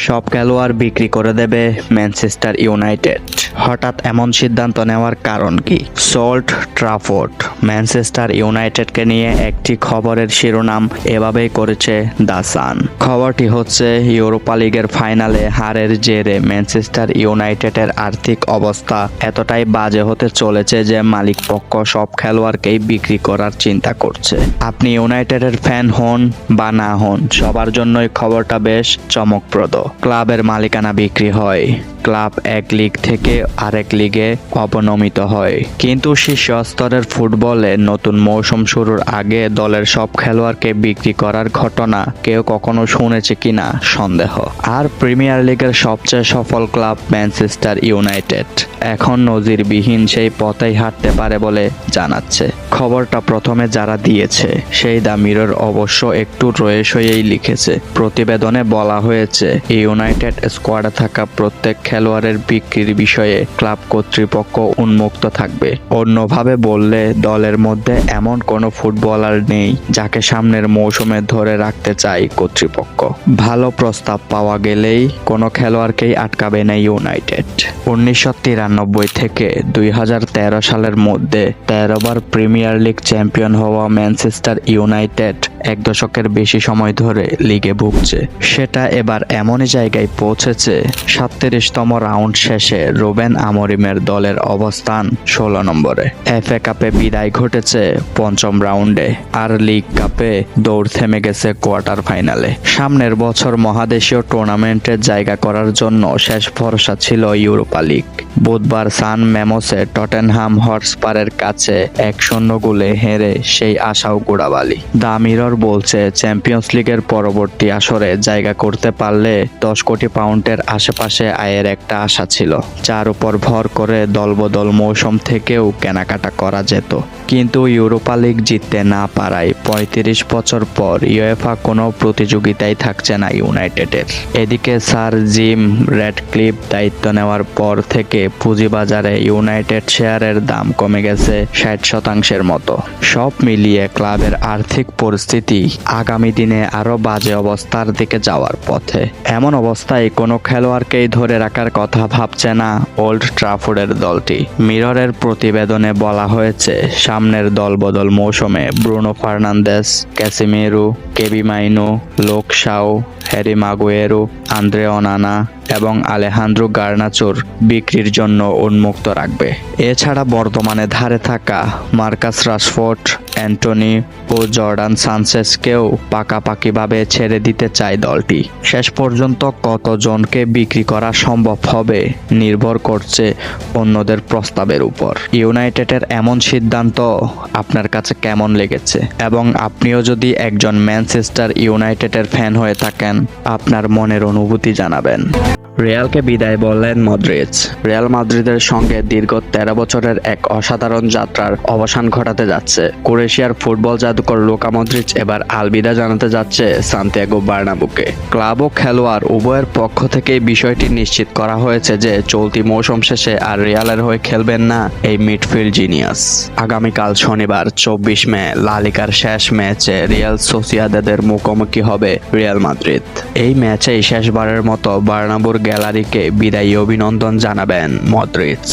সব খেলোয়াড় বিক্রি করে দেবে ম্যানচেস্টার ইউনাইটেড। হঠাৎ এমন সিদ্ধান্ত নেওয়ার কারণ কি? ওল্ড ট্রাফোর্ড ম্যানচেস্টার ইউনাইটেডকে নিয়ে একটি খবরের শিরোনাম এভাবেই করেছে দ্য সান। খবরটি হচ্ছে ইউরোপা লিগের ফাইনালে হারের জেরে ম্যানচেস্টার ইউনাইটেডের আর্থিক অবস্থা এতটাই বাজে হতে চলেছে যে মালিকপক্ষ সব খেলোয়াড়কেই বিক্রি করার চিন্তা করছে। আপনি ইউনাইটেডের ফ্যান হন বা না হন, সবার জন্যই খবরটা বেশ চমকপ্রদ। ক্লাবের মালিকানা বিক্রি হয়, ক্লাব এক লিগ থেকে আরেক লিগে অবনমিত হয়, কিন্তু শীর্ষ স্তরের ফুটবলে নতুন মৌসুম শুরুর আগে দলের সব খেলোয়াড়কে বিক্রি করার ঘটনা কেউ কখনো শুনেছে কিনা সন্দেহ। আর প্রিমিয়ার লিগের সবচেয়ে সফল ক্লাব ম্যানচেস্টার ইউনাইটেড এখন নজিরবিহীন সেই পথেই হাঁটতে পারে বলে জানাচ্ছে। খবরটা প্রথমে যারা দিয়েছে সেই দ্য মিরর অবশ্য একটু রয়েসয়েই লিখেছে। প্রতিবেদনে বলা হয়েছে ইউনাইটেড স্কোয়াডে থাকা প্রত্যেক খেলোয়াড়ের বিক্রির বিষয়ে ক্লাব কর্তৃপক্ষ উন্মুক্ত থাকবে। অন্যভাবে বললে দলের মধ্যে এমন কোনো ফুটবলার নেই যাকে সামনের মৌসুমে ধরে রাখতে চায় কর্তৃপক্ষ। ভালো প্রস্তাব পাওয়া গেলেই কোনো খেলোয়াড়কেই আটকাবে না ইউনাইটেড। 1993 থেকে 2013 সালের মধ্যে 13 বার প্রিমিয়ার লিগ চ্যাম্পিয়ন হওয়া ম্যানচেস্টার ইউনাইটেড এক দশকের বেশি সময় ধরে লিগে ভুগছে। সেটা এবার এমনই জায়গায় পৌঁছেছে 37তম রাউন্ড শেষে রুবেন আমোরিমের দলের অবস্থান 16 নম্বরে। এফএ কাপে বিদায় ঘটেছে 5ম রাউন্ডে, আর লিগ কাপে দৌড় থেমে গেছে কোয়ার্টার ফাইনালে। সামনের বছর মহাদেশীয় টুর্নামেন্টে জায়গা করার জন্য শেষ ভরসা ছিল ইউরোপা লিগ। বুধবার সান মেমোসে টটেনহাম হটস্পারের কাছে 1-0 গোলে হেরে সেই আশাও গোড়াবালি। দ্য মিরর বলছে চ্যাম্পিয়ন্স লিগের পরবর্তী আসরে জায়গা করতে পারলে 10 কোটি পাউন্ডের আশেপাশে আয়ের একটা আশা ছিল, যার উপর ভর করে দলবদল মৌসুম থেকেও কেনাকাটা করা যেত। কিন্তু ইউরোপা লিগ জিততে না পারায় 35 বছর পর ইউএফা কোনো প্রতিযোগিতায় থাকছে না ইউনাইটেডের। এদিকে স্যার জিম র্যাডক্লিফ দায়িত্ব নেওয়ার পর থেকে পুঁজিবাজারে ইউনাইটেড শেয়ারের দাম কমে গেছে 60% মতো। সব মিলিয়ে ক্লাবের আর্থিক পরিস্থিতি আগামী দিনে আরো বাজে অবস্থার দিকে যাওয়ার পথে। এমন অবস্থায় কোনো খেলোয়াড়কেই ধরে রাখার কথা ভাবছে না ওল্ড ট্রাফোর্ডের দলটি। মিররের প্রতিবেদনে বলা হয়েছে সামনের দলবদল মৌসুমে ব্রুনো ফার্নান্দেস, ক্যাসিমেরো, কেবি মাইনো, লোক শাও, হ্যারি মাগুয়েরো, আন্দ্রে অনানা এবং আলেহান্দ্রো গার্নাচোর বিক্রির জন্য উন্মুক্ত রাখবে। এছাড়া বর্তমানে ধারে থাকা মার্কাস রাশফোর্ড, অ্যান্টনি ও জর্ডান সানচেজকেও পাকাপাকিভাবে ছেড়ে দিতে চায় দলটি। শেষ পর্যন্ত কতজনকে বিক্রি করা সম্ভব হবে নির্ভর করছে অন্যদের প্রস্তাবের উপর। ইউনাইটেডের এমন সিদ্ধান্ত আপনার কাছে কেমন লেগেছে? এবং আপনিও যদি একজন ম্যানচেস্টার ইউনাইটেডের ফ্যান হয়ে থাকেন, আপনার মনের অনুভূতি জানাবেন। রিয়ালকে বিদায় বললেন মদ্রিচ। রিয়াল মাদ্রিদের সঙ্গে দীর্ঘ 13 বছরের এক অসাধারণ যাত্রার অবসান ঘটাতে যাচ্ছে ক্রোয়েশিয়ার ফুটবল জাদুকর লুকা মদ্রিচ। এবার আলবিদা জানাতে যাচ্ছে সান্তিয়াগো বার্নাব্যুকে। ক্লাব ও খেলোয়াড় উভয়ের পক্ষ থেকেই বিষয়টি নিশ্চিত করা হয়েছে যে চলতি মৌসুম শেষে আর রিয়ালের হয়ে খেলবেন না এই মিডফিল্ড জিনিয়াস। আগামীকাল শনিবার 24 মে লা লিগার শেষ ম্যাচে রিয়াল সোসিয়েদাদের মুখোমুখি হবে রিয়াল মাদ্রিদ। এই ম্যাচেই শেষবারের মতো বার্নাব্যুর গ্যালারিকে বিদায়ী অভিনন্দন জানাবেন মদ্রিচ।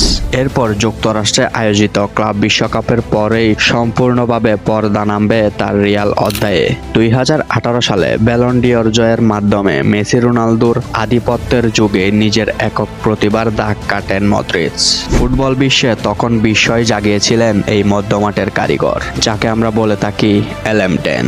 এরপর যুক্তরাষ্ট্রে আয়োজিত ক্লাব বিশ্বকাপের পরেই সম্পূর্ণভাবে পর্দা নামবে তার রিয়াল অধ্যায়ে। 2018 সালে ব্যালন ডি'অর জয়ের মাধ্যমে মেসি রোনালদোর আধিপত্যের যুগে নিজের একক প্রতিভার দাগ কাটেন মদ্রিচ। ফুটবল বিশ্বে তখন বিস্ময় জাগিয়েছিলেন এই মধ্যমাঠের কারিগর, যাকে আমরা বলে থাকি LM10।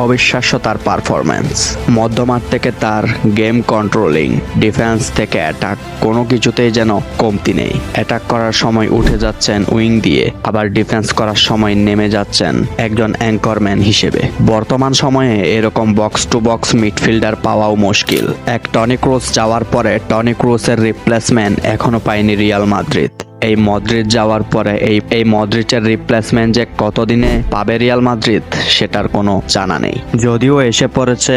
অবিশ্বাস্য তার পারফরম্যান্স। মধ্যমাঠ থেকে তার গেম কন্ট্রোলিং, ডিফেন্স থেকে অ্যাটাক, কোনো কিছুতেই যেন কমতি নেই। অ্যাটাক করার সময় উঠে যাচ্ছেন উইং দিয়ে, আবার ডিফেন্স করার সময় নেমে যাচ্ছেন একজন অ্যাঙ্করম্যান হিসেবে। বর্তমান সময়ে এরকম বক্স টু বক্স মিডফিল্ডার পাওয়াও মুশকিল। এক টনি ক্রুস যাওয়ার পরে টনি ক্রুসের রিপ্লেসমেন্ট এখনো পায়নি রিয়াল মাদ্রিদ। এই মদ্রিচ যাওয়ার পরে এই মদ্রিচের রিপ্লেসমেন্ট যে কতদিনে পাবে রিয়াল মাদ্রিদ সেটার কোনো জানা নেই। যদিও এসে পড়েছে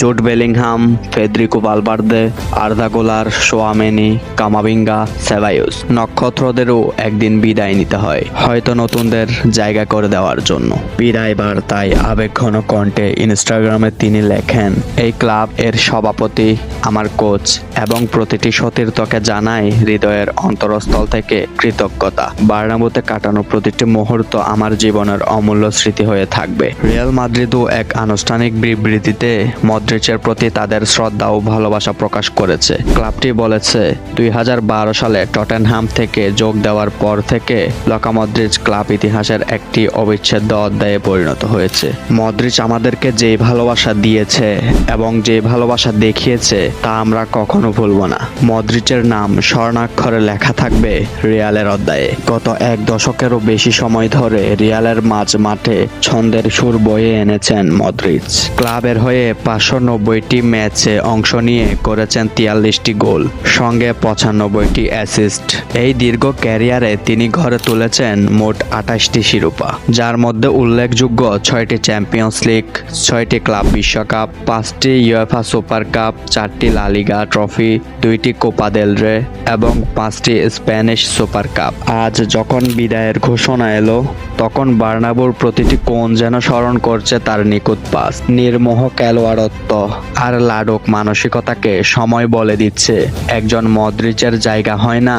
জুড বেলিংহাম, ফেদ্রিকো ভালভার্দে, আর্দা গুলার, সোয়ামেনি, কামাভিঙ্গা, সেবায়োস। নক্ষত্রদেরও একদিন বিদায় নিতে হয়, হয়তো নতুনদের জায়গা করে দেওয়ার জন্য। বিদায় বার্তায় আবেগঘন কণ্ঠে ইনস্টাগ্রামে তিনি লেখেন, এই ক্লাব এর সভাপতি, আমার কোচ এবং প্রতিটি সতীর্থকে জানাই হৃদয়ের অন্তরস্থল থেকে কৃতজ্ঞতা। বার্নাব্যুতে কাটানো প্রতিটি মুহূর্ত আমার জীবনের অমূল্য স্মৃতি হয়ে থাকবে। রিয়াল মাদ্রিদও এক আনুষ্ঠানিক বিবৃতিতে মদ্রিচের প্রতি তাদের শ্রদ্ধা ও ভালোবাসা প্রকাশ করেছে। ক্লাবটি বলেছে, 2012 সালে টটেনহাম থেকে যোগ দেওয়ার পর থেকে লুকা মদ্রিচ ক্লাব ইতিহাসের একটি অবিচ্ছেদ্য অধ্যায়ে পরিণত হয়েছে। মদ্রিচ আমাদেরকে যেই ভালোবাসা দিয়েছে এবং যে ভালোবাসা দেখিয়েছে তা আমরা কখনো ভুলব না। মদ্রিচের নাম স্বর্ণাক্ষরে লেখা থাকবে রিয়ালের অধ্যায়ে। গত এক দশকেরও বেশি সময় ধরে রিয়ালের মাঝ মাঠে ছন্দের সুর বয়ে এনেছেন মদ্রিচ। ক্লাবের হয়ে 590টি ম্যাচে অংশ নিয়ে করেছেন 43টি গোল, সঙ্গে 95টি অ্যাসিস্ট। এই দীর্ঘ ক্যারিয়ারে তিনি ঘরে তুলেছেন মোট 28টি শিরোপা, যার মধ্যে উল্লেখযোগ্য 6টি চ্যাম্পিয়ন্স লিগ, 6টি ক্লাব বিশ্বকাপ, 5টি ইউএফা সুপার কাপ, 4টি লা লিগা ট্রফি, 2টি কোপা দেল রে এবং 5টি স্প্যানিশ সুপার কাপ। আজ যখন বিদায়ের ঘোষণা এলো, তখন বার্নাব্যুর প্রতিটি কোণ যেন স্মরণ করছে তার নিখুঁত পাস, নির্মোহ খেলোয়াড়ত্ব আর লাডুক মানসিকতাকে সময় বলে দিচ্ছে একজন মদ্রিচের জায়গা হয় না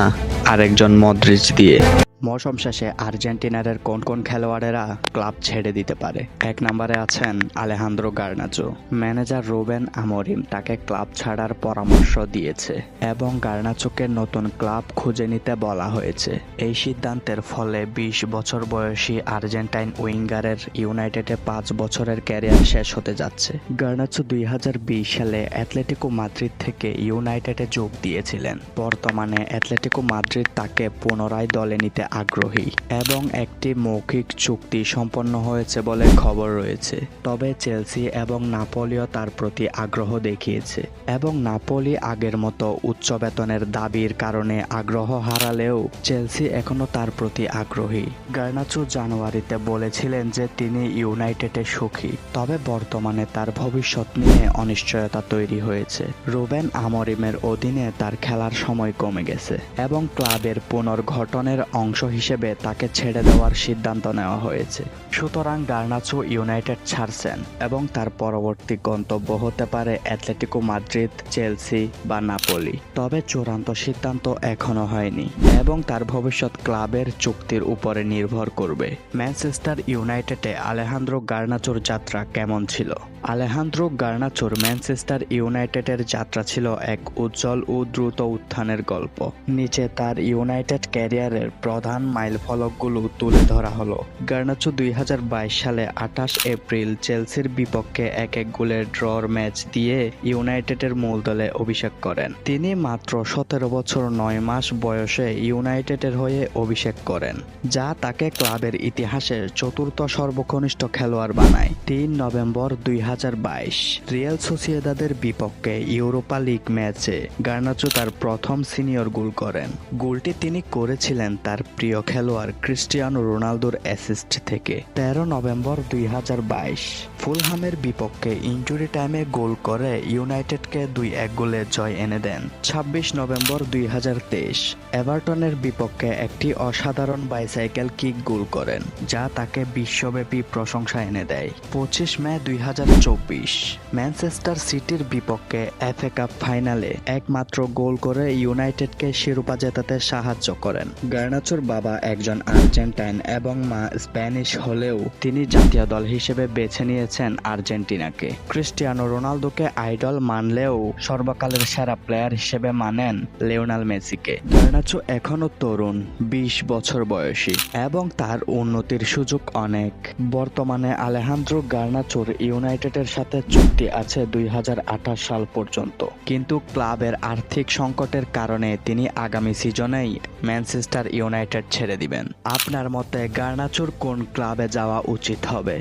আরেকজন মদ্রিচ দিয়ে। মৌসুম শেষে আর্জেন্টিনার কোন কোন খেলোয়াড়েরা ক্লাব ছেড়ে দিতে পারে? 1 নম্বরে আছেন Alejandro Garnacho. Manager Ruben Amorim তাকে ক্লাব ছাড়ার পরামর্শ দিয়েছে এবং গার্নাচোকে নতুন ক্লাব খুঁজে নিতে বলা হয়েছে। এই সিদ্ধান্তের ফলে 20 বছর বয়সী আর্জেন্টাইন উইঙ্গারের ইউনাইটেডে 5 বছরের ক্যারিয়ার শেষ হতে যাচ্ছে। গার্নাচো 2020 সালে অ্যাটলেটিকো মাদ্রিদ থেকে ইউনাইটেডে যোগ দিয়েছিলেন। বর্তমানে অ্যাটলেটিকো মাদ্রিদ তাকে পুনরায় দলে নিতে আগ্রহী এবং একটি মৌখিক চুক্তি সম্পন্ন হয়েছে বলে খবর রয়েছে। তবে চেলসি এবং নাপোলিও তার প্রতি আগ্রহ দেখিয়েছে এবং নাপোলি আগের মতো উচ্চ বেতনের দাবির কারণে আগ্রহ হারালেও চেলসি এখনো তার প্রতি আগ্রহী। গার্নাচো জানুয়ারিতে বলেছিলেন যে তিনি ইউনাইটেডে সুখী, তবে বর্তমানে তার ভবিষ্যৎ নিয়ে অনিশ্চয়তা তৈরি হয়েছে। রুবেন আমোরিমের অধীনে তার খেলার সময় কমে গেছে এবং ক্লাবের পুনর্গঠনের অংশ হিসেবে তাকে ছেড়ে দেওয়ার সিদ্ধান্ত নেওয়া হয়েছে। সুতরাং গার্নাচো ইউনাইটেড ছাড়ছেন এবং তার পরবর্তী গন্তব্য হতে পারে অ্যাটলেটিকো মাদ্রিদ, চেলসি বা নাপোলি। তবে চূড়ান্ত সিদ্ধান্ত এখনো হয়নি এবং তার ভবিষ্যৎ ক্লাবের চুক্তির উপরে নির্ভর করবে। ম্যানচেস্টার ইউনাইটেডে আলেহান্দ্রো গার্নাচোর যাত্রা কেমন ছিল? আলেহান্দ্রো গার্নাচোর ম্যানচেস্টার ইউনাইটেডের যাত্রা ছিল এক উজ্জ্বল ও দ্রুত উত্থানের গল্প। নিচে তার ইউনাইটেড ক্যারিয়ারের প্রধান মাইলফলকগুলো তুলে ধরা হলো। গার্নাচো 2022 সালে 28 এপ্রিল চেলসির বিপক্ষে 1-1 গোলের ড্রর ম্যাচ দিয়ে ইউনাইটেডের মূল দলে অভিষেক করেন। তিনি মাত্র 17 বছর 9 মাস বয়সে ইউনাইটেডের হয়ে অভিষেক করেন, যা তাকে ক্লাবের ইতিহাসের 4র্থ সর্বকনিষ্ঠ খেলোয়াড় বানায়। 3 নভেম্বর 2022 রিয়াল সোসিয়েদাদের বিপক্ষে ইউরোপা লিগ ম্যাচে গার্নাচো তার প্রথম সিনিয়র গোল করেন। গোলটি তিনি করেছিলেন তার প্রিয় খেলোয়াড় ক্রিস্টিয়ানো রোনালদোর অ্যাসিস্ট থেকে। 13 নভেম্বর 2022 ফুলহামের বিপক্ষে ইনজুরি টাইমে গোল করে ইউনাইটেডকে 2-1 গোলে জয় এনে দেন। 26 নভেম্বর 2023 এভারটনের বিপক্ষে একটি অসাধারণ বাইসাইকেল কিক গোল করেন, যা তাকে বিশ্বব্যাপী প্রশংসা এনে দেয়। 25 মে 2024 ম্যানচেস্টার সিটির বিপক্ষে এফএ কাপ ফাইনালে একমাত্র গোল করে ইউনাইটেডকে শিরোপা জেতাতে সাহায্য করেন। গার্নাচোর বাবা একজন আর্জেন্টাইন এবং মা স্প্যানিশ হলেও তিনি জাতীয় দল হিসেবে বেছে নিয়েছেন আর্জেন্টিনাকে। ক্রিস্টিয়ানো রোনালদোকে আইডল মানলেও সর্বকালের সেরা প্লেয়ার হিসেবে মানেন লিওনেল মেসিকে। গার্নাচো এখনো তরুণ, 20 বছর বয়সী এবং তার উন্নতির সুযোগ অনেক। বর্তমানে আলেহান্দ্রো গার্নাচোর ইউনাইটেডের সাথে চুক্তি আছে 2028 সাল পর্যন্ত, কিন্তু ক্লাবের আর্থিক সংকটের কারণে তিনি আগামী সিজনেই ম্যানচেস্টার ইউনাইটেড ছেড়ে দিবেন। আপনার মতে গার্নাচোর কোন ক্লাবে যাওয়া উচিত হবে?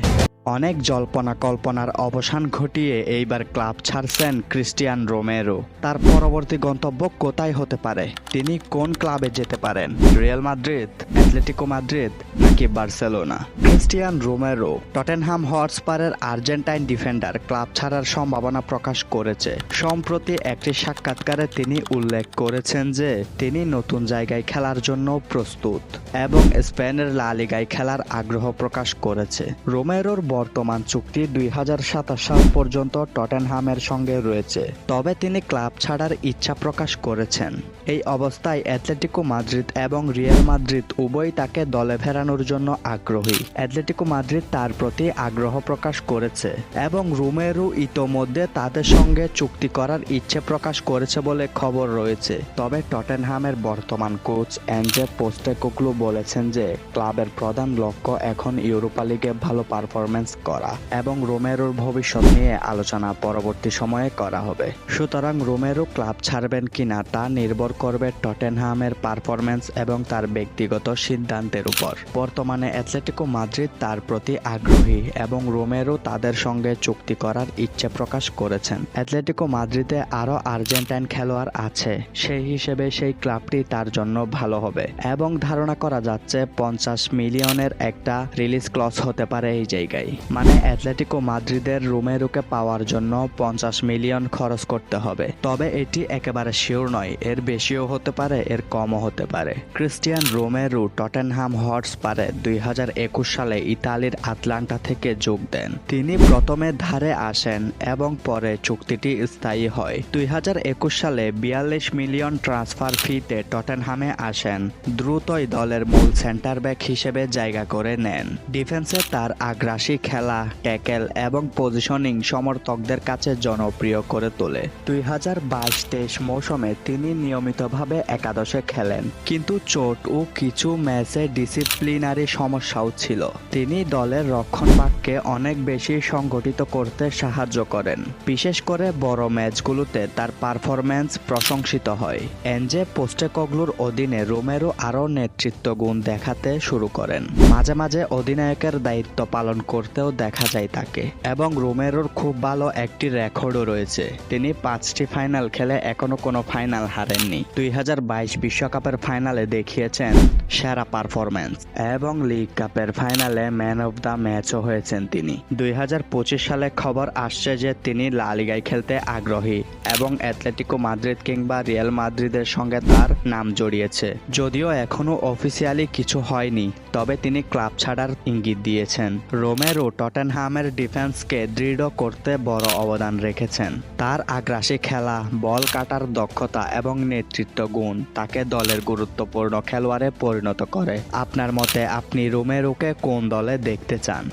অনেক জল্পনা কল্পনার অবসান ঘটিয়ে এইবার ক্লাব ছাড়ছেন ক্রিস্টিয়ান রোমেরো। তার পরবর্তী গন্তব্য কোথায় হতে পারে? তিনি কোন ক্লাবে যেতে পারেন? রিয়াল মাদ্রিদ, অ্যাটলেটিকো মাদ্রিদ নাকি বার্সেলোনা? ক্রিস্টিয়ান রোমেরো টটেনহাম হটস্পারের আর্জেন্টাইন ডিফেন্ডার ক্লাব ছাড়ার সম্ভাবনা প্রকাশ করেছে। সম্প্রতি একটি সাক্ষাৎকারে তিনি উল্লেখ করেছেন যে তিনি নতুন জায়গায় খেলার জন্য প্রস্তুত এবং স্পেনের লা লিগায় খেলার আগ্রহ প্রকাশ করেছে। রোমেরোর বর্তমান চুক্তি 2027 সাল পর্যন্ত টটেনহামের সঙ্গে রয়েছে, তবে তিনি ক্লাব ছাড়ার ইচ্ছা প্রকাশ করেছেন। এই অবস্থায় অ্যাটলেটিকো মাদ্রিদ এবং রিয়াল মাদ্রিদ উভয়ই তাকে দলে ফেরানোর জন্য আগ্রহী। অ্যাটলেটিকো মাদ্রিদ তার প্রতি আগ্রহ প্রকাশ করেছে এবং রোমেরো ইতোমধ্যে তাদের সঙ্গে চুক্তি করার ইচ্ছে প্রকাশ করেছে বলে খবর রয়েছে। তবে টটেনহামের বর্তমান কোচ এনজে পোস্টেকোগ্লু বলেছেন যে ক্লাবের প্রধান লক্ষ্য এখন ইউরোপা লিগে ভালো পারফরম্যান্স করা এবং রোমেরোর ভবিষ্যৎ নিয়ে আলোচনা পরবর্তী সময়ে করা হবে। সুতরাং রোমেরো ক্লাব ছাড়বেন কিনা তা নির্ভর করবে টটেনহামের পারফরম্যান্স এবং তার ব্যক্তিগত সিদ্ধান্তের উপর। বর্তমানে অ্যাটলেটিকো মাদ্রিদ তার প্রতি আগ্রহী এবং রোমেরো তাদের সঙ্গে চুক্তি করার ইচ্ছে প্রকাশ করেছেন। অ্যাটলেটিকো মাদ্রিদে আরও আর্জেন্টাইন খেলোয়াড় আছে, সেই হিসেবে সেই ক্লাবটি তার জন্য ভালো হবে এবং ধারণা করা যাচ্ছে 50 মিলিয়নের একটা রিলিজ ক্লজ হতে পারে এই জায়গায়। মানে অ্যাটলেটিকো মাদ্রিদের রোমেরোকে পাওয়ার জন্য 50 মিলিয়ন খরচ করতে হবে। তবে এটি একেবারে শিওর নয়, এর বেশিও হতে পারে, এর কমও হতে পারে। ক্রিস্টিয়ান রোমেরো টটেনহাম হটস্পারে 2021 সালে ইতালির আটলান্টা থেকে যোগ দেন। তিনি প্রথমে ধারে আসেন এবং পরে চুক্তিটি স্থায়ী হয়। 2021 সালে 42 মিলিয়ন ট্রান্সফার ফিতে টটেনহামে আসেন। দ্রুতই দলের মূল সেন্টার ব্যাক হিসেবে জায়গা করে নেন। ডিফেন্সে তার আগ্রাসী খেলা, ট্যাকেল এবং পজিশনিং সমর্থকদের কাছে জনপ্রিয় করে তোলে। 2022-23 মৌসুমে তিনি নিয়মিতভাবে একাদশে খেলেন, কিন্তু চোট ও কিছু ম্যাচে ডিসিপ্লিনারি সমস্যাও ছিল। তিনি দলের রক্ষণভাগকে অনেক বেশি সংগঠিত করতে সাহায্য করেন। বিশেষ করে বড় ম্যাচগুলোতে তার পারফরম্যান্স প্রশংসিত হয়। এনজে পোস্টেকোগ্লুর অধীনে রোমেরো আরও নেতৃত্ব গুণ দেখাতে শুরু করেন। মাঝে মাঝে অধিনায়কের দায়িত্ব পালন করতেও দেখা যায় তাকে। এবং রোমেরোর খুব ভালো একটি রেকর্ডও রয়েছে। তিনি 5টি ফাইনাল খেলে এখনো কোনো ফাইনাল হারেননি। 2022 বিশ্বকাপের ফাইনালে দেখিয়েছেন সেরা পারফরম্যান্স এবং লিগ কাপের ফাইনালে ম্যান অফ দ্য ম্যাচও হয়েছেন তিনি। 2025 সালে খবর আসছে যে তিনি লা লিগায় খেলতে আগ্রহী এবং অ্যাটলেটিকো মাদ্রিদ কিংবা রিয়াল মাদ্রিদের সঙ্গে তার নাম জড়িয়েছে। যদিও এখনো অফিসিয়ালি কিছু হয়নি, তবে তিনি ক্লাব ছাড়ার ইঙ্গিত দিয়েছেন। রোমেরো টটেনহামের ডিফেন্সকে দৃঢ় করতে বড় অবদান রেখেছেন। তার আগ্রাসী খেলা, বল কাটার দক্ষতা এবং নেতৃত্ব গুণ তাকে দলের গুরুত্বপূর্ণ খেলোয়াড়ে পরিণত করে। আপনার মতে আপনি রোমেরোকে কোন দলে দেখতে চান?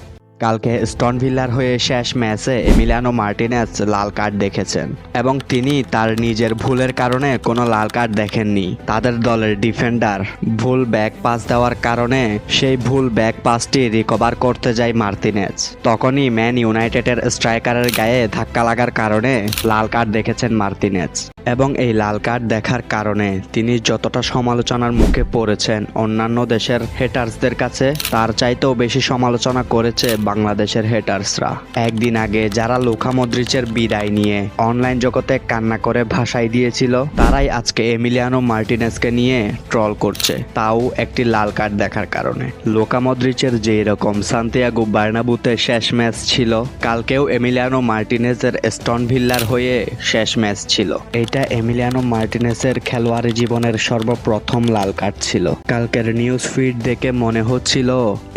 কালকে অ্যাস্টন ভিলার হয়ে শেষ ম্যাচে এমিলিয়ানো মার্টিনেজ লাল কার্ড দেখেছেন এবং তিনি তার নিজের ভুলের কারণে কোনো লাল কার্ড দেখেননি। তাদের দলের ডিফেন্ডার ভুল ব্যাক পাস দেওয়ার কারণে সেই ভুল ব্যাক পাসটি রিকভার করতে যায় মার্টিনেজ। তখনই ম্যান ইউনাইটেডের স্ট্রাইকারের গায়ে ধাক্কা লাগার কারণে লাল কার্ড দেখেছেন মার্টিনেজ এবং এই লাল কার্ড দেখার কারণে তিনি যতটা সমালোচনার মুখে পড়েছেন অন্যান্য দেশের হেটার্সদের কাছে, তার চাইতেও বেশি সমালোচনা করেছে বাংলাদেশের হেটার্সরা। একদিন আগে যারা লুকা মদ্রিচের বিদায় নিয়ে অনলাইন জগতে কান্না করে ভাসাই দিয়েছিল, তারাই আজকে এমিলিয়ানো মার্টিনেজকে নিয়ে ট্রল করছে, তাও একটি লাল কার্ড দেখার কারণে। লুকা মদ্রিচের যেই রকম সান্তিয়াগো বার্নাবুতে শেষ ম্যাচ ছিল, কালকেও এমিলিয়ানো মার্টিনেজের অ্যাস্টন ভিলার হয়ে শেষ ম্যাচ ছিল। এটা এমিলিয়ানো মার্টিনেজের খেলোয়াড়ি জীবনের সর্বপ্রথম লাল কার্ড ছিল। কালকের নিউজ ফিড দেখে মনে হচ্ছিল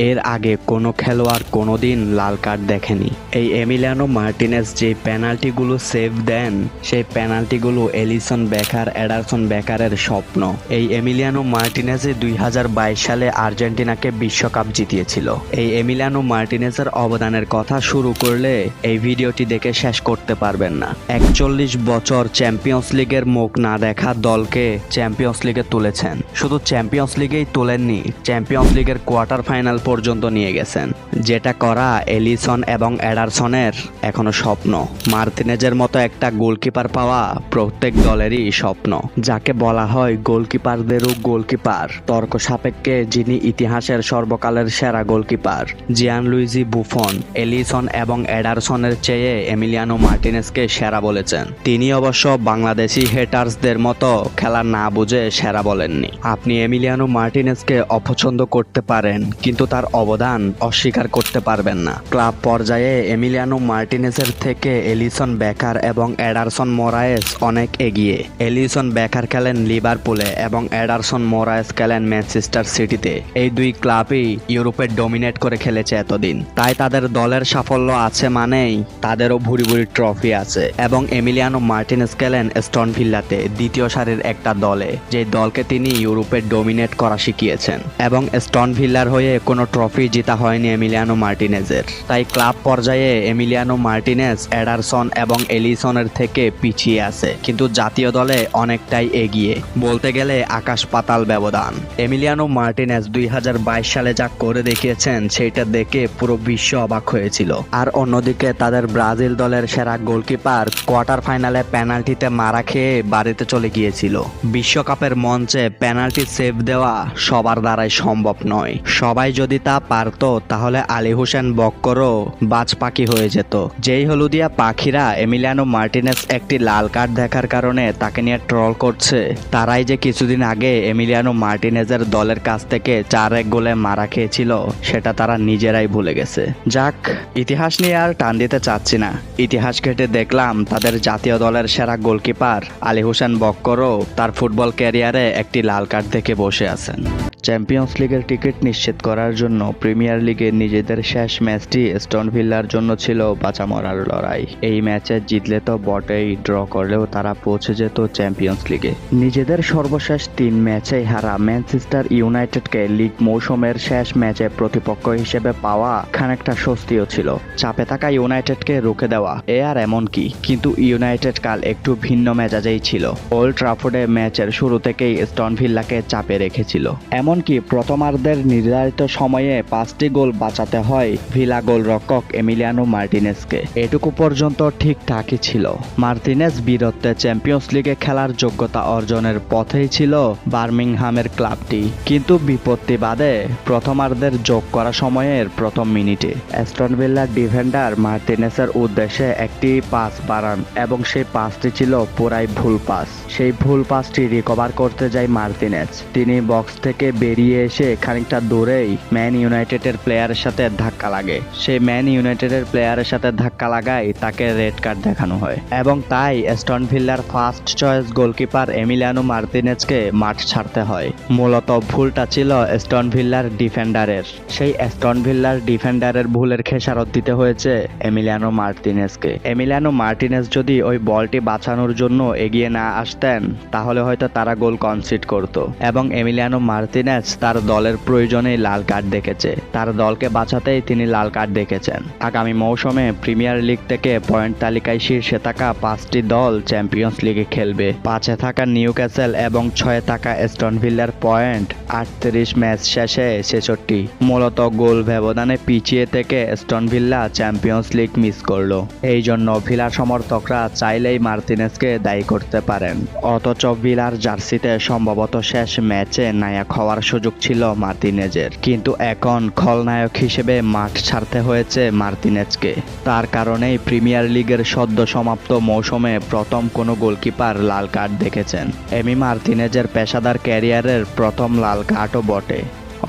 এর আগে কোনো খেলোয়াড় কোনোদিন লাল কার্ড দেখেনি। এই এমিলিয়ানো মার্টিনেজ যে পেনাল্টিগুলো সেভ দেন, সেই পেনাল্টিগুলো এলিসন বেকার, এডারসন বেকারের স্বপ্ন। এই এমিলিয়ানো মার্টিনেজে 2022 সালে আর্জেন্টিনাকে বিশ্বকাপ জিতিয়েছিল। এই এমিলিয়ানো মার্টিনেজের অবদানের কথা শুরু করলে এই ভিডিওটি দেখে শেষ করতে পারবেন না। 41 বছর চ্যাম্পিয়ন্স চ্যাম্পিয়ন্স লিগের মুখ না দেখা দলকে চ্যাম্পিয়ন্স লিগে তুলেছেন। শুধু চ্যাম্পিয়ন্স লিগেই তোলেননি, চ্যাম্পিয়ন্স লিগের কোয়ার্টার ফাইনাল পর্যন্ত নিয়ে গেছেন, যেটা করা এলিসন এবং এডারসনের এখনো স্বপ্ন। মার্তিনেজের মতো একটা গোলকিপার পাওয়া প্রত্যেক দলেরই স্বপ্ন, যাকে বলা হয় গোলকিপারদেরও গোলকিপার। তর্ক সাপেক্ষে যিনি ইতিহাসের সর্বকালের সেরা গোলকিপার, জিয়ানলুইজি বুফন এলিসন এবং এডারসনের চেয়ে এমিলিয়ানো মার্টিনেজকে সেরা বলেছেন। তিনি অবশ্য বাংলাদেশি হেটার্সদের মতো খেলা না বুঝে সেরা বলেননি। আপনি এমিলিয়ানো মার্টিনেজকে অপছন্দ করতে পারেন, কিন্তু তার অবদান অস্বীকার করতে পারবেন না। ক্লাব পর্যায়ে এমিলিয়ানো মার্টিনেজের থেকে এলিসন বেকার এবং এডারসন মোরায়েস অনেক এগিয়ে। এলিসন বেকার খেলেন লিভারপুলে এবং এডারসন মোরায়েস খেলেন ম্যানচেস্টার সিটিতে। এই দুই ক্লাবই ইউরোপে ডমিনেট করে খেলেছে এতদিন, তাই তাদের দলের সাফল্য আছে মানেই তাদেরও ভুরি ভুরি ট্রফি আছে। এবং এমিলিয়ানো মার্টিনেজ খেলেন অ্যাস্টন ভিল্লাতে, দ্বিতীয় সারির একটা দলে, যে দলকে তিনি ইউরোপে ডমিনেট করা শিখিয়েছেন। এবং অ্যাস্টন ভিল্লার হয়ে কোনো ট্রফি জিতা হয়নি এমিলিয়ানো মার্টিনেজের। তাই ক্লাব পর্যায়ে এমিলিয়ানো মার্টিনেজ এডারসন এবং এলিসনের থেকে পিছিয়ে আছে, কিন্তু জাতীয় দলে অনেকটাই এগিয়ে। বলতে গেলে আকাশ পাতাল ব্যবধান। এমিলিয়ানো মার্টিনেজ 2022 সালে যা করে দেখিয়েছেন সেটা দেখে পুরো বিশ্ব অবাক হয়েছিল। আর অন্যদিকে তাদের ব্রাজিল দলের সেরা গোলকিপার কোয়ার্টার ফাইনালে পেনাল্টিতে মারা খেয়ে বাড়িতে চলে গিয়েছিল। বিশ্বকাপের মঞ্চে পেনাল্টি সেভ দেওয়া সবার দ্বারাই সম্ভব নয়। সবাই যদি তা পারত তাহলে আলী হোসেন বক্করও বাজ পাখি হয়ে যেত। যেই হলুদিয়া পাখিরা এমিলিয়ানো মার্টিনেজ একটি লাল কার্ড দেখার কারণে তাকে নিয়ে ট্রল করছে, তারাই যে কিছুদিন আগে এমিলিয়ানো মার্টিনেজের দলের কাছ থেকে 4-1 গোলে মারা খেয়েছিল সেটা তারা নিজেরাই ভুলে গেছে। যাক, ইতিহাস নিয়ে আর টান দিতে চাচ্ছি না। ইতিহাস ঘেটে দেখলাম তাদের জাতীয় দলের সেরা গোলকিপার আলী হোসেন বক্করও তার ফুটবল ক্যারিয়ারে একটি লাল কার্ড দেখে বসে আছেন। চ্যাম্পিয়ন্স লিগের টিকিট নিশ্চিত করার জন্য প্রিমিয়ার লিগে নিজেদের শেষ ম্যাচটি অ্যাস্টন ভিল্লার জন্য ছিল বাঁচা মরার লড়াই। এই ম্যাচে জিতলে তো বটেই, ড্র করলেও তারা পৌঁছে যেত চ্যাম্পিয়ন্স লিগে। নিজেদের সর্বশেষ 3 ম্যাচেই হারা ম্যানচেস্টার ইউনাইটেডকে লিগ মৌসুমের শেষ ম্যাচে প্রতিপক্ষ হিসেবে পাওয়া খানিকটা স্বস্তিও ছিল। চাপে থাকা ইউনাইটেডকে রুখে দেওয়া এ আর এমন কি, কিন্তু ইউনাইটেড কাল একটু ভিন্ন মেজাজেই ছিল। ওল্ড ট্রাফোর্ডে ম্যাচের শুরু থেকেই অ্যাস্টন ভিল্লাকে চাপে রেখেছিল। এমনকি প্রথমার্ধের নির্ধারিত সময়ে 5টি গোল বাঁচাতে হয় ভিলা গোলরক্ষক এমিলিয়ানো মার্টিনেজকে। এটুকু পর্যন্ত ঠিকঠাকই ছিল। মার্টিনেজ বীরত্বে চ্যাম্পিয়ন্স লিগে খেলার যোগ্যতা অর্জনের পথেই ছিল বার্মিংহামের ক্লাবটি, কিন্তু বিপত্তি বাদে প্রথমার্ধের যোগ করা সময়ের প্রথম মিনিটে অ্যাস্টন ভিল্লার ডিফেন্ডার মার্টিনেজের উদ্দেশ্যে একটি পাস বাড়ান এবং সেই পাসটি ছিল পুরাই ভুল পাস। সেই ভুল পাসটি রিকভার করতে যায় মার্টিনেজ। তিনি বক্স থেকে বেরিয়ে এসে খানিকটা দূরেই ম্যান ইউনাইটেডের প্লেয়ারের সাথে ধাক্কা লাগে। সেই ম্যান ইউনাইটেডের প্লেয়ারের সাথে ধাক্কা লাগায় তাকে রেড কার্ড দেখানো হয় এবং তাই অ্যাস্টন ভিল্লার ফার্স্ট চয়েস গোলকিপার এমিলিয়ানো মার্টিনেজকে মাঠ ছাড়তে হয়। মূলত ভুলটা ছিল অ্যাস্টন ভিল্লার ডিফেন্ডারের। সেই অ্যাস্টন ভিল্লার ডিফেন্ডারের ভুলের খেসারত দিতে হয়েছে এমিলিয়ানো মার্টিনেজকে। এমিলিয়ানো মার্টিনেজ যদি ওই বলটি বাঁচানোর জন্য এগিয়ে না আসতেন তাহলে হয়তো তারা গোল কনসিড করত। এবং এমিলিয়ানো মার্টিনেজ তার দলের প্রয়োজনেই লাল কার্ড দেখেছে, তার দলকে বাঁচাতেই তিনি লাল কার্ড দেখেছেন। আগামী মৌসুমে প্রিমিয়ার লিগ থেকে পয়েন্ট তালিকায় শীর্ষে থাকা 5টি দল চ্যাম্পিয়ন্স লিগে খেলবে। 5-এ থাকা নিউক্যাসল এবং 6-এ থাকা অ্যাস্টন ভিল্লার পয়েন্ট 38 ম্যাচ শেষে 66। মূলত গোল ব্যবধানে পিছিয়ে থেকে অ্যাস্টন ভিল্লা চ্যাম্পিয়ন্স লিগ মিস করলো। এই জন্য ভিলার সমর্থকরা চাইলেই মার্টিনেজকে দায়ী করতে পারেন। অথচ ভিলার জার্সিতে সম্ভবত শেষ ম্যাচে নায়ক হওয়ার সুযোগ ছিল মার্টিনেজের, কিন্তু এখন খলনায়ক হিসেবে মাঠ ছাড়তে হয়েছে মার্টিনেজকে। তার কারণেই প্রিমিয়ার লিগের সদ্য সমাপ্ত মৌসুমে প্রথম কোনো গোলকিপার লাল কার্ড দেখেছেন। এমি মার্টিনেজের পেশাদার ক্যারিয়ারের প্রথম লাল কার্ডও বটে।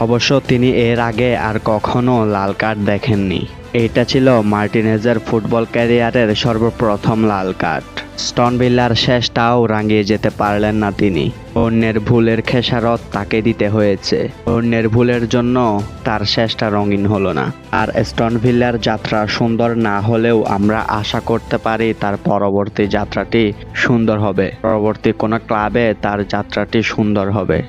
অবশ্য তিনি এর আগে আর কখনো লাল কার্ড দেখেননি। এটা ছিল মার্টিনেজের ফুটবল ক্যারিয়ারের সর্বপ্রথম লাল কার্ড। অ্যাস্টন ভিল্লার শেষটাও রাঙিয়ে যেতে পারলেন না তিনি। অন্যের ভুলের খেসারত তাকে দিতে হয়েছে। অন্যের ভুলের জন্য তার শেষটা রঙিন হলো না। আর অ্যাস্টন ভিল্লার যাত্রা সুন্দর না হলেও আমরা আশা করতে পারি তার পরবর্তী যাত্রাটি সুন্দর হবে। পরবর্তী কোনো ক্লাবে তার যাত্রাটি সুন্দর হবে।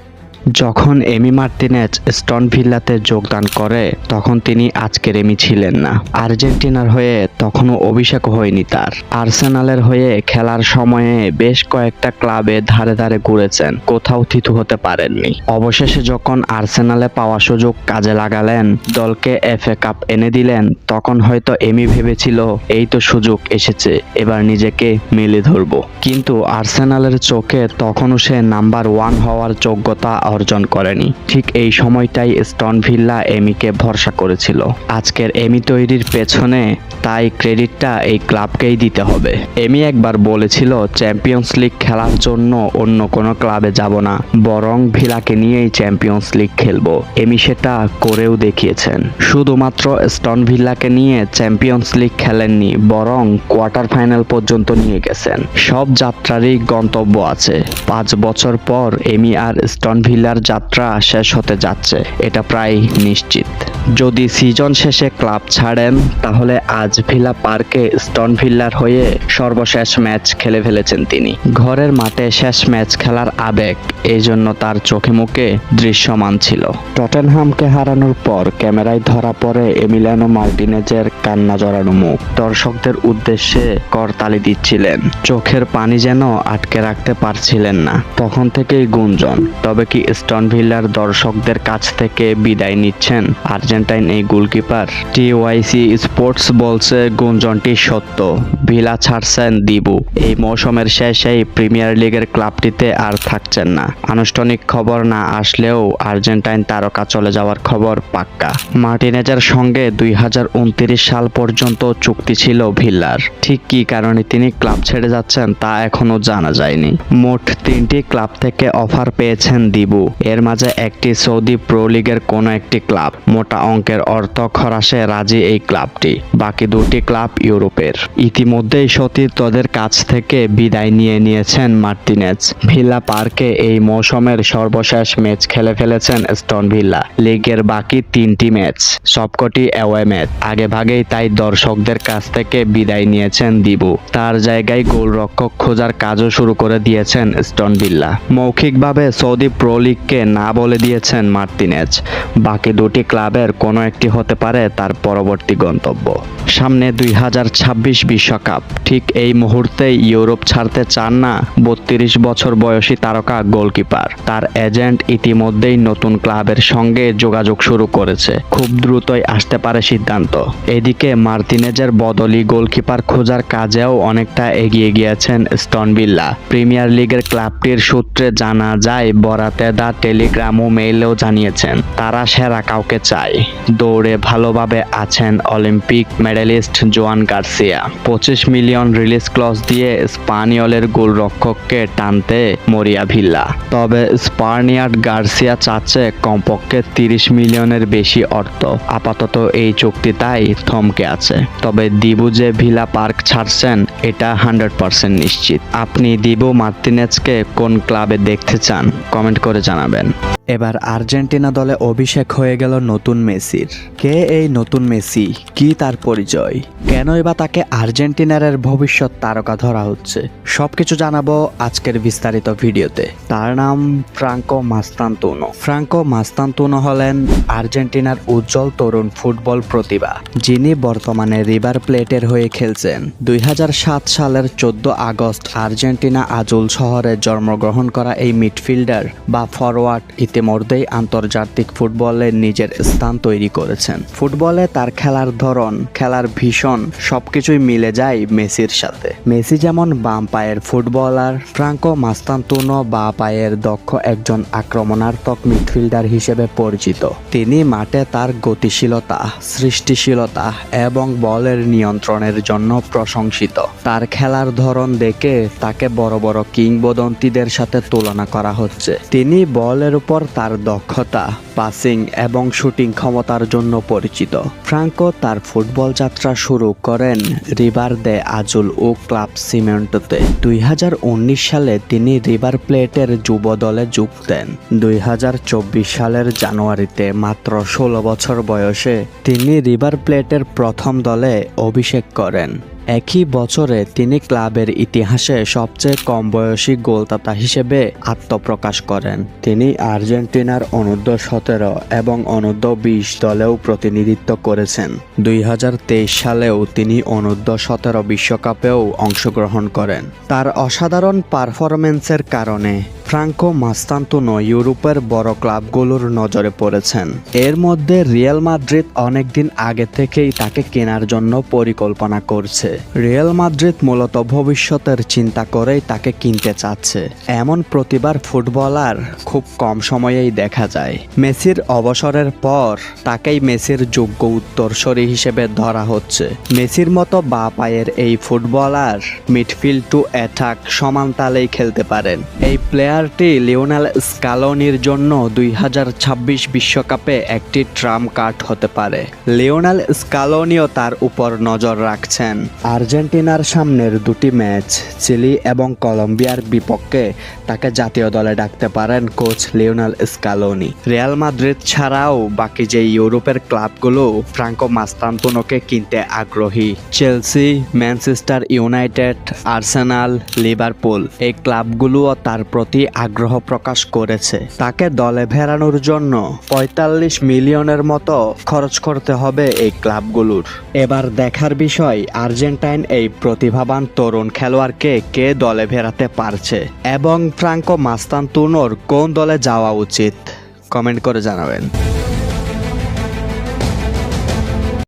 যখন এমি মার্টিনেজ স্টন ভিল্লাতে যোগদান করে তখন তিনি আজকের এমি ছিলেন না। আর্জেন্টিনার হয়ে তখনও অভিষেক হয়নি তার। আর্সেনালের হয়ে খেলার সময়ে বেশ কয়েকটা ক্লাবে ধারে ধারে ঘুরেছেন, কোথাও থিতু হতে পারেননি। অবশেষে যখন আর্সেনালে পাওয়া সুযোগ কাজে লাগালেন, দলকে FA কাপ এনে দিলেন, তখন হয়তো এমি ভেবেছিল এই তো সুযোগ এসেছে, এবার নিজেকে মেলে ধরবো। কিন্তু আর্সেনালের চোখে তখনও সে নাম্বার 1 হওয়ার যোগ্যতা অর্জন করেনি। ঠিক এই সময়টাই স্টন ভিল্লা এমিকে ভরসা করেছিল। আজকের এমি তৈরির পেছনে তাই ক্রেডিটটা এই ক্লাবকেই দিতে হবে। এমি একবার বলেছিল চ্যাম্পিয়ন্স লিগ খেলার জন্য অন্য কোনো ক্লাবে যাব না, বরং ভিলাকে নিয়েই চ্যাম্পিয়ন্স লিগ খেলবো। এমি সেটা করেও দেখিয়েছেন। শুধুমাত্র স্টন ভিল্লাকে নিয়ে চ্যাম্পিয়ন্স লিগ খেলেননি, বরং কোয়ার্টার ফাইনাল পর্যন্ত নিয়ে গেছেন। সব যাত্রারই গন্তব্য আছে। 5 বছর পর এমি আর স্টন ভিল্লার যাত্রা শেষ হতে যাচ্ছে, এটা প্রায় নিশ্চিত। যদি সিজন শেষে ক্লাব ছাড়েন, তাহলে আজ ভিলা পার্কে স্টন ভিল্লার হয়ে সর্বশেষ ম্যাচ খেলে ফেলেছেন তিনি। ঘরের মাঠে শেষ ম্যাচ খেলার আবেগ এই জন্য তার চোখে মুখে দৃশ্যমান ছিল। টটেনহামকে হারানোর পর ক্যামেরায় ধরা পড়ে এমিলিয়ানো মার্টিনেজের কান্না জড়ানো মুখ। দর্শকদের উদ্দেশ্যে করতালি দিচ্ছিলেন, চোখের পানি যেন আটকে রাখতে পারছিলেন না। তখন থেকেই গুঞ্জন, তবে কি স্টন ভিল্লার দর্শকদের কাছ থেকে বিদায় নিচ্ছেন আর্জেন্টাইন এই গোলকিপার? TYC স্পোর্টস বলছে গুঞ্জনটি সত্য, ভিলা ছাড়ছেন দিবু। এই মৌসুমের শেষেই প্রিমিয়ার লিগের ক্লাবটিতে আর থাকছেন না। আনুষ্ঠানিক খবর না আসলেও আর্জেন্টাইন তারকা চলে যাওয়ার খবর পাক্কা। মার্টিনেজের সঙ্গে 2029 সাল পর্যন্ত চুক্তি ছিল ভিল্লার। ঠিক কী কারণে তিনি ক্লাব ছেড়ে যাচ্ছেন তা এখনো জানা যায়নি। মোট 3টি ক্লাব থেকে অফার পেয়েছেন দিবু। এর মাঝে একটি সৌদি প্রো লিগের কোনো একটি ক্লাব। মোটা অঙ্কের অর্থ খরচে রাজি এই ক্লাবটি। বাকি 2টি ক্লাব ইউরোপের। ইতিমধ্যেই সতীর্থদের কাছ থেকে বিদায় নিয়ে নিয়েছেন মার্টিনেজ। ভিলা পার্কে এই মৌসুমের সর্বশেষ ম্যাচ খেলে ফেলেছেন স্টন ভিল্লা। লিগের বাকি 3টি ম্যাচ সবকটি অ্যাওয়ে ম্যাচ। আগে ভাগেই তাই দর্শকদের কাছ থেকে বিদায় নিয়েছেন দিবু। তার জায়গায় গোলরক্ষক খোঁজার কাজও শুরু করে দিয়েছেন স্টন ভিল্লা। মৌখিকভাবে সৌদি প্রো লিগকে না বলে দিয়েছেন মার্টিনেজ। বাকি 2টি ক্লাবের কোনো একটি হতে পারে তার পরবর্তী গন্তব্য। সামনে 2026 বিশ্বকাপ। ঠিক এই মুহূর্তেই ইউরোপ ছাড়তে চান না 32 বছর বয়সী তারকা গোলকিপার। তার এজেন্ট ইতিমধ্যেই নতুন ক্লাবের সঙ্গে যোগাযোগ শুরু করেছে। খুব দ্রুতই আসতে পারে সিদ্ধান্ত। এদিকে মার্টিনেজের বদলি গোলকিপার খোঁজার কাজেও অনেকটা এগিয়ে গিয়েছেন স্টন ভিল্লা। প্রিমিয়ার লিগের ক্লাবটির সূত্রে জানা যায়, বরাতে দা টেলিগ্রাম ও মেইলেও জানিয়েছেন তারা সেরা কাউকে চায়। দৌড়ে ভালোভাবে আছেন অলিম্পিক মেডেলিস্ট জোয়ান গার্সিয়া। 25 মিলিয়ন রিলিজ ক্লজ দিয়ে স্পানিয়লের গোলরক্ষককে টানতে মরিয়া ভিল্লা। তবে স্পানিয়ার্ড গার্সিয়া চাচ্ছে কমপক্ষে 30 মিলিয়নের বেশি অর্থ। আপাতত এই চুক্তি তাই থমকে আছে। তবে দিবু যে ভিলা পার্ক ছাড়ছেন এটা 100% নিশ্চিত। আপনি দিবু মার্টিনেজকে কোন ক্লাবে দেখতে চান কমেন্ট করে জানাবেন। এবার আর্জেন্টিনা দলে অভিষেক হয়ে গেল নতুন মেসির। কে এই নতুন মেসি? কি তার পরিচয়? কেনই বা তাকে আর্জেন্টিনার ভবিষ্যৎ তারকা ধরা হচ্ছে? সবকিছু জানাবো আজকের বিস্তারিত ভিডিওতে। তার নাম ফ্রাঙ্কো মাস্তান্তুনো। ফ্রাঙ্কো মাস্তান্তুনো হলেন আর্জেন্টিনার উজ্জ্বল তরুণ ফুটবল প্রতিভা, যিনি বর্তমানে রিভার প্লেটের হয়ে খেলছেন। 2007 সালের 14 আগস্ট আর্জেন্টিনা আজুল শহরে জন্মগ্রহণ করা এই মিডফিল্ডার বা ফরওয়ার্ড ইতিমধ্যেই আন্তর্জাতিক ফুটবলে নিজের স্থান তৈরি করেছেন। ফুটবলে তার খেলার ধরন, খেলার ভীষণ সবকিছুই মিলে যায় মেসির সাথে। মেসি যেমন বাম পায়ের ফুটবলার, ফ্রাঙ্কো মাস্তান্তুনো বাঁ পায়ের দক্ষ একজন আক্রমণাত্মক মিডফিল্ডার হিসেবে পরিচিত। তিনি মাঠে তার গতিশীলতা, সৃষ্টিশীলতা এবং বলের নিয়ন্ত্রণের জন্য প্রশংসিত। তার খেলার ধরন দেখে তাকে বড় বড় কিংবদন্তিদের সাথে তুলনা করা হচ্ছে। তিনি বলের উপর তার দক্ষতা, পাসিং এবং শুটিং ক্ষমতার জন্য পরিচিত। ফ্রাঙ্কো তার ফুটবল যাত্রা শুরু করেন রিভার দে আজুল ও ক্লাব সিমেন্টোতে। 2019 সালে তিনি রিভার প্লেটের যুব দলে যোগ দেন। 2024 সালের জানুয়ারিতে মাত্র 16 বছর বয়সে তিনি রিভার প্লেটের প্রথম দলে অভিষেক করেন। একই বছরে তিনি ক্লাবের ইতিহাসে সবচেয়ে কম বয়সী গোলদাতা হিসেবে আত্মপ্রকাশ করেন। তিনি আর্জেন্টিনার অনূর্ধ্ব-17 এবং অনূর্ধ্ব-20 দলেও প্রতিনিধিত্ব করেছেন। 2023 সালেও তিনি অনূর্ধ্ব-17 বিশ্বকাপেও অংশগ্রহণ করেন। তার অসাধারণ পারফরম্যান্সের কারণে ফ্রাঙ্কো মাস্তান্তুনো ইউরোপের বড় ক্লাবগুলোর নজরে পড়েছেন। এর মধ্যে রিয়াল মাদ্রিদ অনেকদিন আগে থেকেই তাকে কেনার জন্য পরিকল্পনা করছে। রিয়াল মাদ্রিদ মূলত ভবিষ্যতের চিন্তা করেই তাকে কিনতে চাচ্ছে। এমন প্রতিবার ফুটবলার খুব কম সময়েই দেখা যায়। মেসির অবসরের পর তাকেই মেসির যোগ্য উত্তরসূরি হিসেবে ধরা হচ্ছে। মেসির মতো বাঁ পায়ের এই ফুটবলার মিডফিল্ড টু অ্যাটাক সমান তালেই খেলতে পারেন। এই প্লেয়ারটি লিওনেল স্কালোনির জন্য 2026 বিশ্বকাপে একটি ট্রাম্প কার্ড হতে পারে। লিওনেল স্কালোনিও তার উপর নজর রাখছেন। আর্জেন্টিনার সামনের দুটি ম্যাচ চিলি এবং কলম্বিয়ার বিপক্ষে তাকে জাতীয় দলে ডাকতে পারেন coach Lionel Scaloni. Real Madrid ছাড়াও বাকি যে ইউরোপের ক্লাবগুলো ফ্রাঙ্কো মাস্তান্তুনোকে কিনতে আগ্রহী। Chelsea, Manchester United, Arsenal, Liverpool এই ক্লাবগুলোও তার প্রতি আগ্রহ প্রকাশ করেছে। তাকে দলে ফেরানোর জন্য 45 মিলিয়নের মতো খরচ করতে হবে এই ক্লাবগুলোর। এবার দেখার বিষয় আর্জেন্টাইন এই প্রতিভাবান তরুণ খেলোয়াড়কে কে দলে ফেরাতে পারছে এবং ফ্রাঙ্কো মাস্তান্তুনোর কোন দলে যাওয়া উচিত কমেন্ট করে জানাবেন।